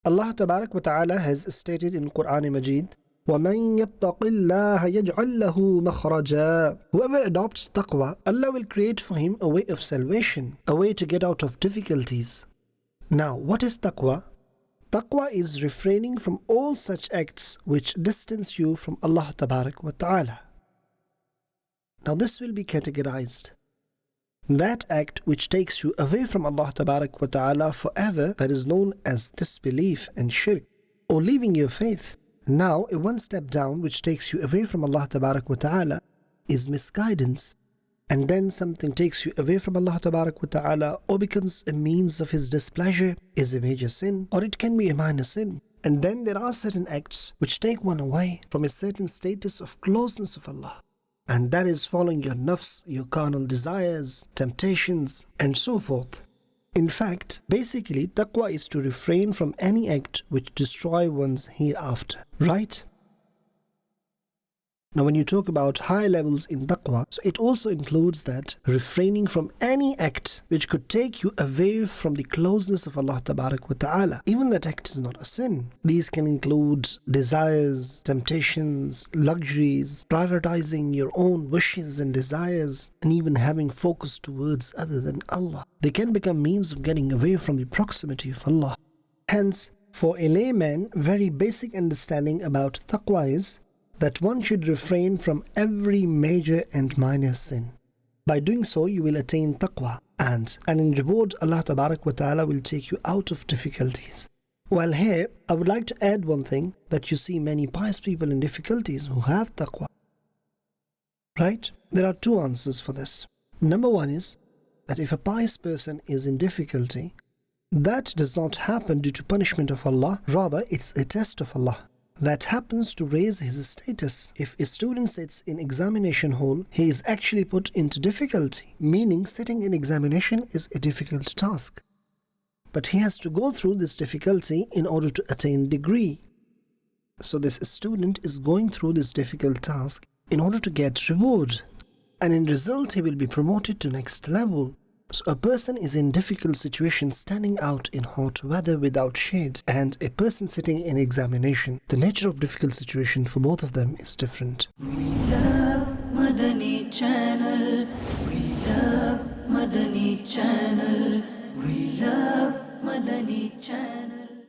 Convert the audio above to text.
Allah Tabarak wa Ta'ala has stated in Quran Majid, وَمَن يَتَّقِ اللَّهَ يَجْعَلْ لَهُ مَخْرَجًا. Whoever adopts taqwa, Allah will create for him a way of salvation, a way to get out of difficulties. Now, what is taqwa? Taqwa is refraining from all such acts which distance you from Allah Tabarak wa Ta'ala. Now this will be categorized. That act which takes you away from Allah Tabarak wa Ta'ala forever, that is known as disbelief and shirk, or leaving your faith. Now, a one step down which takes you away from Allah Tabarak wa Ta'ala is misguidance. And then something takes you away from Allah Tabarak wa Ta'ala or becomes a means of His displeasure is a major sin, or it can be a minor sin. And then there are certain acts which take one away from a certain status of closeness of Allah. And that is following your nafs, your carnal desires, temptations, and so forth. In fact, basically, taqwa is to refrain from any act which destroy one's hereafter, right? Now, when you talk about high levels in taqwa, so it also includes that refraining from any act which could take you away from the closeness of Allah Tabarak wa Ta'ala. Even that act is not a sin. These can include desires, temptations, luxuries, prioritizing your own wishes and desires, and even having focus towards other than Allah. They can become means of getting away from the proximity of Allah. Hence, for a layman, very basic understanding about taqwa is that one should refrain from every major and minor sin. By doing so, you will attain taqwa, and in reward, Allah Tabarak wa Ta'ala will take you out of difficulties. While here, I would like to add one thing, that you see many pious people in difficulties who have taqwa. Right? There are two answers for this. Number one is that if a pious person is in difficulty, that does not happen due to punishment of Allah, rather it's a test of Allah. That happens to raise his status. If a student sits in examination hall, he is actually put into difficulty, meaning sitting in examination is a difficult task. But he has to go through this difficulty in order to attain degree. So this student is going through this difficult task in order to get reward. And in result, he will be promoted to next level. So a person is in difficult situation standing out in hot weather without shade, and a person sitting in examination. The nature of difficult situation for both of them is different. We love Madani Channel. We love Madani Channel. We love Madani Channel.